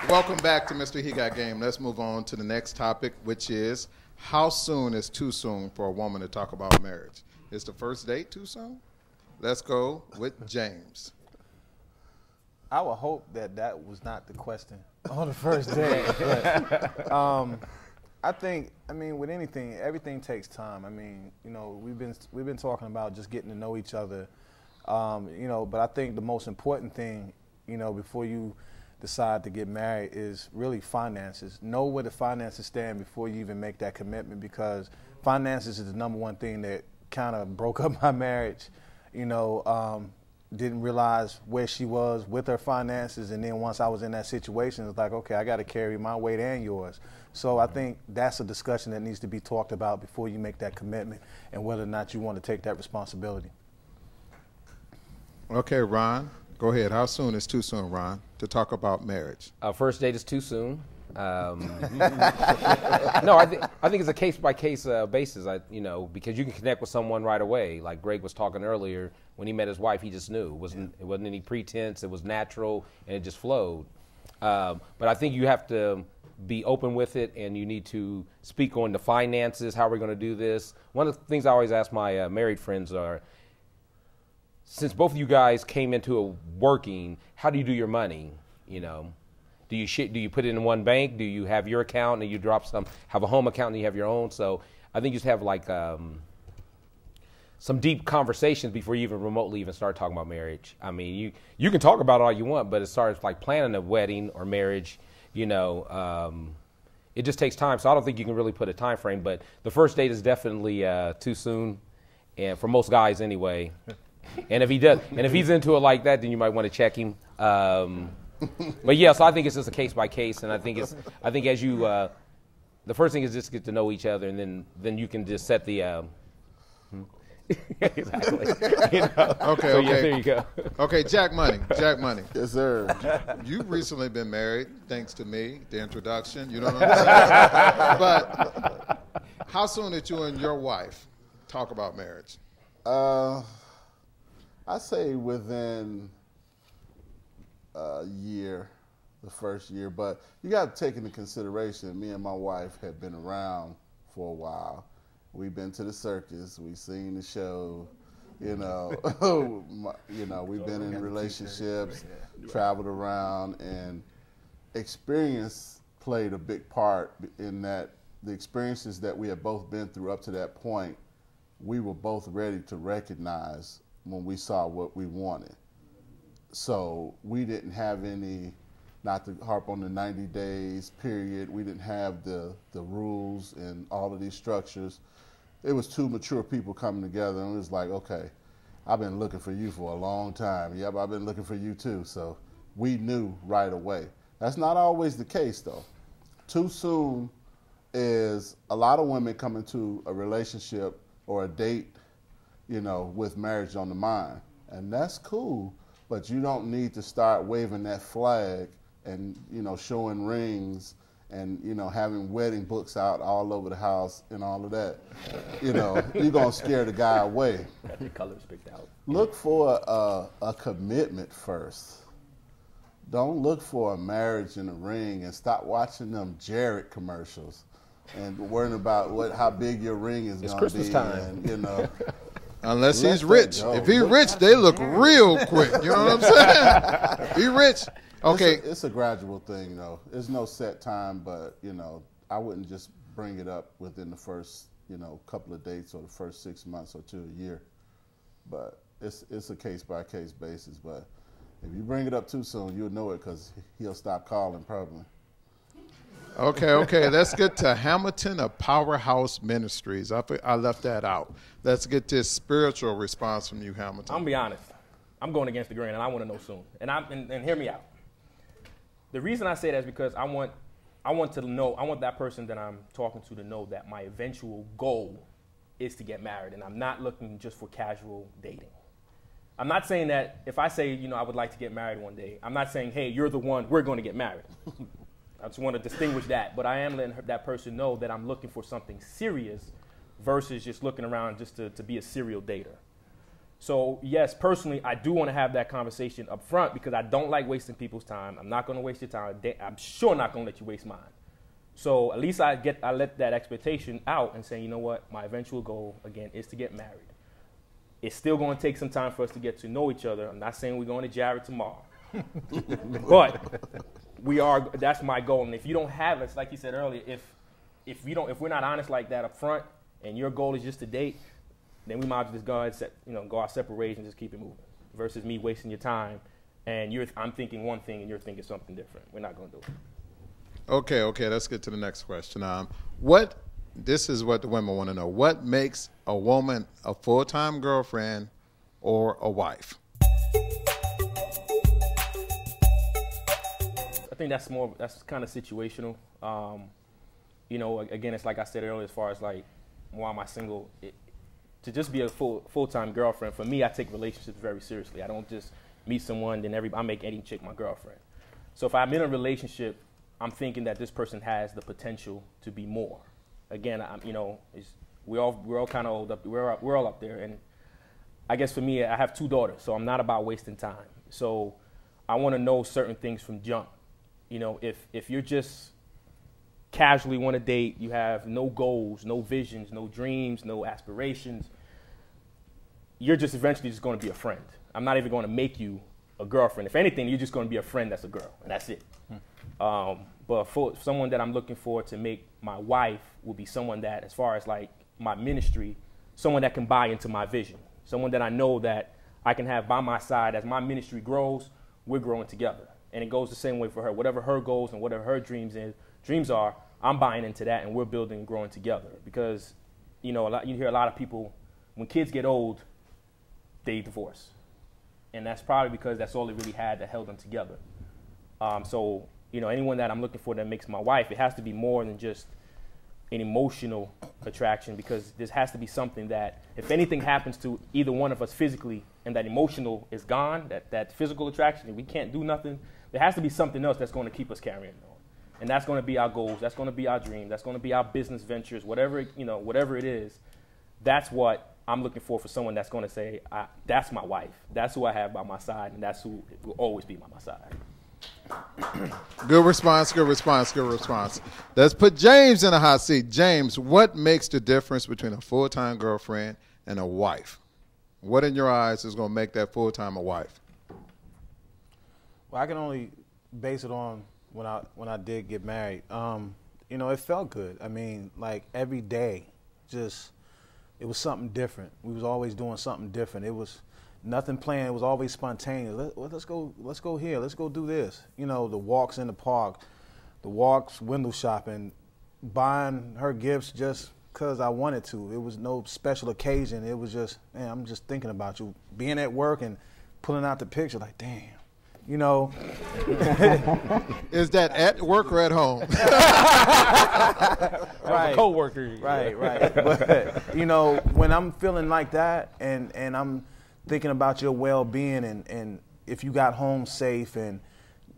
Welcome back to Mr. He Got Game. Let's move on to the next topic, which is how soon is too soon for a woman to talk about marriage? Is the first date too soon? Let's go with James. I would hope that that was not the question on the first date. But, I think, with anything, everything takes time. We've been talking about just getting to know each other, but I think the most important thing, before you decide to get married is really finances. Know where the finances stand before you even make that commitment, because finances is the number one thing that kind of broke up my marriage. Didn't realize where she was with her finances, and then once I was in that situation, it's like, okay, I got to carry my weight and yours. So I think that's a discussion that needs to be talked about before you make that commitment, and whether or not you want to take that responsibility. Okay, Ron, go ahead. How soon is too soon, Ron, to talk about marriage? First date is too soon. No, I think it's a case-by-case basis, because you can connect with someone right away. Like Greg was talking earlier, when he met his wife, he just knew. It wasn't any pretense. It was natural, and it just flowed. But I think you have to be open with it, and you need to speak on the finances, how we're going to do this. One of the things I always ask my married friends are, since both of you guys came into a working, how do you do your money, Do you put it in one bank? Do you have your account and you drop some, have a home account and you have your own? So I think you just have like some deep conversations before you even remotely even start talking about marriage. You can talk about it all you want, but as far as like planning a wedding or marriage, it just takes time. So I don't think you can really put a time frame, but the first date is definitely too soon, and for most guys anyway. And if he's into it like that, then you might want to check him. But yeah, so I think it's just a case by case, and I think as you, the first thing is just get to know each other, and then you can just set the. Exactly. Okay. So, yeah, there you go. Okay, Jack Money. Yes, sir. You've recently been married, thanks to me, the introduction. You know what I'm saying? But how soon did you and your wife talk about marriage? I say within a year, the first year, but you got to take into consideration, me and my wife had been around for a while. We've been to the circus, we've seen the show, we've been in relationships, traveled around, and experience played a big part in that. The experiences that we had both been through up to that point, we were both ready to recognize when we saw what we wanted. So we didn't have any, not to harp on the 90 days period, we didn't have the rules and all of these structures. It was two mature people coming together, and it was like, okay, I've been looking for you for a long time. Yep, I've been looking for you too. So we knew right away. That's not always the case though. Too soon is a lot of women come into a relationship or a date, with marriage on the mind. And that's cool, but you don't need to start waving that flag and, showing rings and, having wedding books out all over the house and all of that. You're going to scare the guy away. Your colors picked out. Look for a commitment first. Don't look for a marriage and a ring, and stop watching them Jared commercials and worrying about how big your ring is going to be. It's Christmas time. And, Unless he's rich. If he's rich, they look real quick. You know what I'm saying? Be rich. Okay. It's a gradual thing, though. There's no set time, but, I wouldn't just bring it up within the first, couple of dates or the first 6 months or to a year. But it's a case-by-case basis. But if you bring it up too soon, you'll know it because he'll stop calling probably. Okay. Let's get to Hamilton of Powerhouse Ministries. I left that out. Let's get this spiritual response from you, Hamilton. I'm going to be honest. I'm going against the grain, and I want to know soon. And hear me out. The reason I say that is because I want that person that I'm talking to know that my eventual goal is to get married, and I'm not looking just for casual dating. I'm not saying that if I say, I would like to get married one day, I'm not saying, hey, you're the one, we're going to get married. I just want to distinguish that, but I am letting that person know that I'm looking for something serious versus just looking around just to be a serial dater. So yes, personally, I do want to have that conversation up front because I don't like wasting people's time. I'm not going to waste your time. I'm sure not going to let you waste mine. So at least I let that expectation out and say, you know what, my eventual goal again is to get married. It's still going to take some time for us to get to know each other. I'm not saying we're going to Jared tomorrow, but that's my goal. And if you don't have it, like you said earlier, if we're not honest like that up front, and your goal is just to date, then we might as well just go ahead and go our separate ways and just keep it moving. Versus me wasting your time, and I'm thinking one thing and you're thinking something different. We're not going to do it. Okay. Let's get to the next question. This is what the women want to know. What makes a woman a full-time girlfriend or a wife? I think that's kind of situational. Again, it's like I said earlier, as far as like, why am I single? To just be a full-time girlfriend, for me, I take relationships very seriously. I don't just meet someone, then I make any chick my girlfriend. So if I'm in a relationship, I'm thinking that this person has the potential to be more. Again, we're all kind of old up. We're all up there, and I guess for me, I have 2 daughters, so I'm not about wasting time. So I want to know certain things from jump. If you're just casually want to date, you have no goals, no visions, no dreams, no aspirations, you're just eventually just going to be a friend. I'm not even going to make you a girlfriend. If anything, you're just going to be a friend that's a girl, and that's it. But for someone that I'm looking for to make my wife will be someone that, as far as like my ministry, someone that can buy into my vision, someone that I know that I can have by my side as my ministry grows, we're growing together. And it goes the same way for her. Whatever her goals and whatever her dreams are, I'm buying into that, and we're building and growing together. Because, you hear a lot of people, when kids get old, they divorce. And that's probably because that's all they really had that held them together. So anyone that I'm looking for that makes my wife, it has to be more than just an emotional attraction, because there has to be something that, if anything happens to either one of us physically and that emotional is gone, that physical attraction, and we can't do nothing, there has to be something else that's going to keep us carrying on. And that's going to be our goals. That's going to be our dreams. That's going to be our business ventures, whatever it is. That's what I'm looking for someone that's going to say, that's my wife. That's who I have by my side, and that's who will always be by my side. Good response. Let's put James in a hot seat. James, what makes the difference between a full-time girlfriend and a wife? What in your eyes is going to make that full-time a wife? Well, I can only base it on when I did get married. It felt good. I mean, like every day, it was something different. We was always doing something different. It was nothing planned. It was always spontaneous. Let's go here. Let's go do this. The walks in the park, the walks window shopping, buying her gifts just because I wanted to. It was no special occasion. It was just, man, I'm just thinking about you. Being at work and pulling out the picture, like, damn. Is that at work or at home? Right. Co-worker. Right. But, when I'm feeling like that and I'm thinking about your well-being and if you got home safe and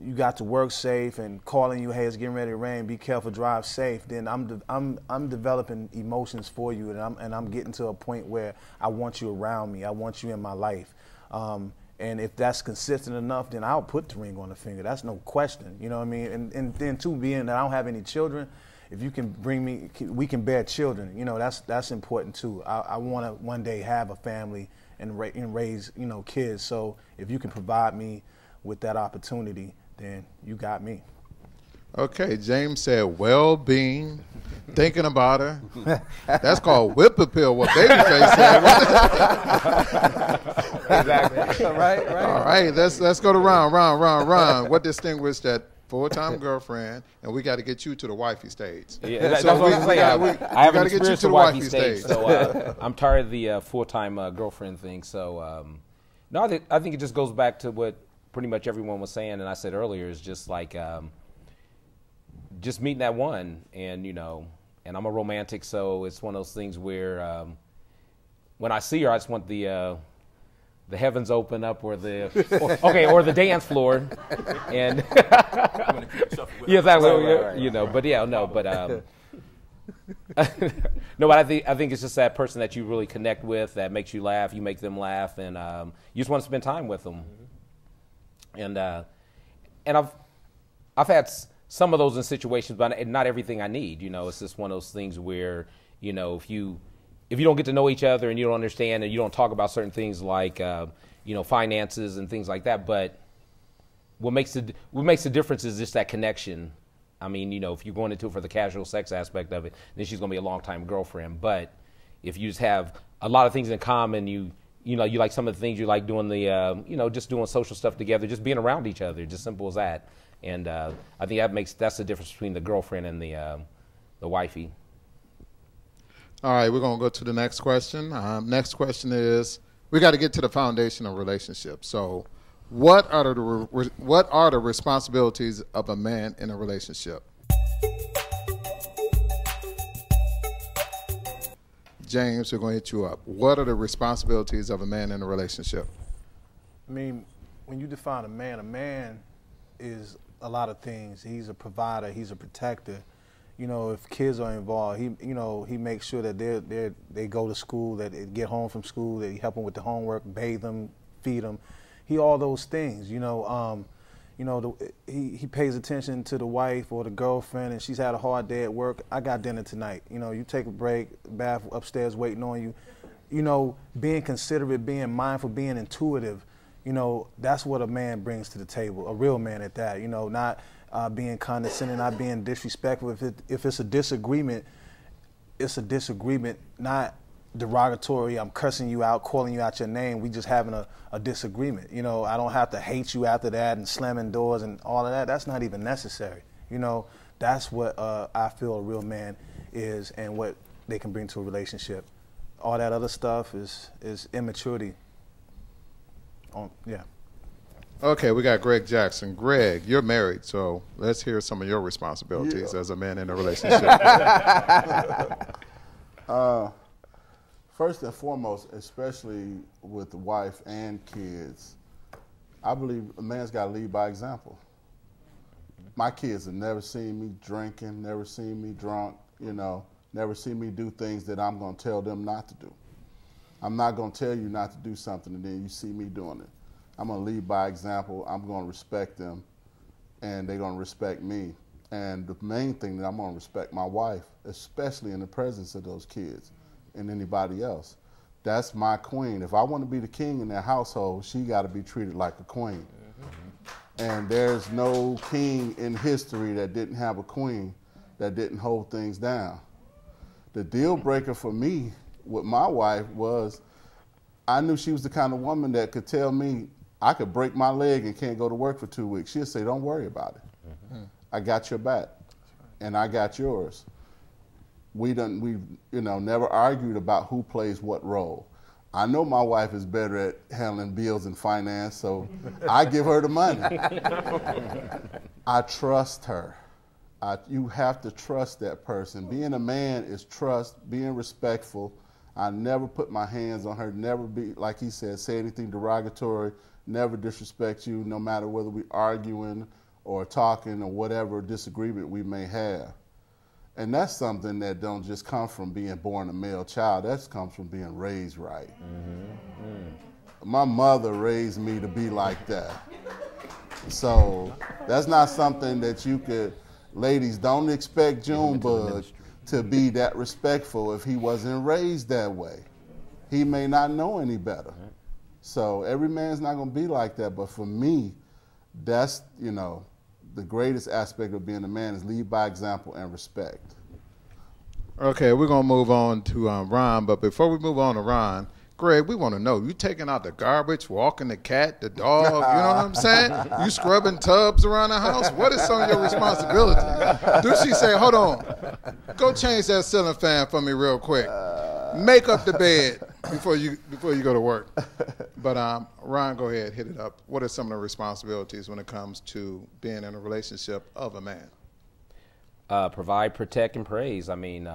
you got to work safe and calling you, hey, it's getting ready to rain, be careful, drive safe, then I'm developing emotions for you, and I'm getting to a point where I want you around me. I want you in my life. And if that's consistent enough, then I'll put the ring on the finger. That's no question. You know what I mean? And then too, being that I don't have any children, if you can bring me, we can bear children. That's important too. I want to one day have a family and raise kids. So if you can provide me with that opportunity, then you got me. Okay, James said well-being, thinking about her. That's called whip appeal, what Babyface said. Exactly. Right. All right, let's go to round. What distinguished that full-time girlfriend, and we got to get you to the wifey stage. Yeah, that's what I was saying. I haven't experienced the wifey stage, stage. so I'm tired of the full-time girlfriend thing. So, no, I think it just goes back to what pretty much everyone was saying, and I said earlier, is just like just meeting that one, and and I'm a romantic, so it's one of those things where when I see her, I just want the heavens open up, or or the dance floor, and yeah, exactly. Right. But No, but I think it's just that person that you really connect with, that makes you laugh, you make them laugh, and you just want to spend time with them. And I've had some of those in situations, but not everything I need. You know, it's just one of those things where, you know, if you don't get to know each other and you don't understand and you don't talk about certain things like you know, finances and things like that, but what makes the difference is just that connection. I mean, you know, if you're going into it for the casual sex aspect of it, then she's going to be a long-time girlfriend. But if you just have a lot of things in common, you know, you like some of the things you like doing you know, just doing social stuff together, just being around each other, just simple as that. And I think that's the difference between the girlfriend and the wifey. All right, we're going to go to the next question. Next question is, we got to get to the foundation of relationships. So what are the responsibilities of a man in a relationship? James, we're going to hit you up. What are the responsibilities of a man in a relationship? I mean, when you define a man is a lot of things. He's a provider. He's a protector. You know, if kids are involved, he makes sure that they go to school, that they get home from school, that he help them with the homework, bathe them, feed them. He all those things. You know, he pays attention to the wife or the girlfriend, and she's had a hard day at work. I got dinner tonight. You know, you take a break, bath upstairs waiting on you. You know, being considerate, being mindful, being intuitive. You know, that's what a man brings to the table, a real man at that. You know, not being condescending, not being disrespectful. If it's a disagreement, it's a disagreement, not derogatory. I'm cursing you out, calling you out your name. We just having a disagreement. You know, I don't have to hate you after that and slamming doors and all of that. That's not even necessary. You know, that's what I feel a real man is and what they can bring to a relationship. All that other stuff is immaturity. Yeah. Okay, we got Greg Jackson. Greg, you're married, so let's hear some of your responsibilities as a man in a relationship. First and foremost, especially with the wife and kids, I believe a man's got to lead by example. My kids have never seen me drinking, never seen me drunk, you know, never seen me do things that I'm going to tell them not to do. I'm not going to tell you not to do something and then you see me doing it. I'm going to lead by example. I'm going to respect them, and they're going to respect me. And the main thing that I'm going to respect my wife, especially in the presence of those kids and anybody else. That's my queen. If I want to be the king in that household, she got to be treated like a queen. And there's no king in history that didn't have a queen, that didn't hold things down. The deal breaker for me with my wife was I knew she was the kind of woman that could tell me I could break my leg and can't go to work for 2 weeks. She'd say, don't worry about it. I got your back, and I got yours. We never argued about who plays what role. I know my wife is better at handling bills and finance, so I give her the money. I trust her. You have to trust that person. Being a man is trust, being respectful. I never put my hands on her, never be, like he said, say anything derogatory, never disrespect you, no matter whether we're arguing or talking or whatever disagreement we may have. And that's something that don't just come from being born a male child. That comes from being raised right. My mother raised me to be like that. So that's not something that you could, ladies, don't expect Junebug to be that respectful if he wasn't raised that way. He may not know any better. So every man's not going to be like that. But for me, that's, the greatest aspect of being a man is lead by example and respect. Okay, we're going to move on to Ron. But before we move on to Ron, Greg, we want to know, you taking out the garbage, walking the cat, the dog, you know what I'm saying? You scrubbing tubs around the house? What is some of your responsibilities? Do she say, hold on, go change that ceiling fan for me real quick. Make up the bed before you go to work. But Ron, go ahead, hit it up. What are some of the responsibilities when it comes to being in a relationship of a man? Provide, protect, and praise. I mean,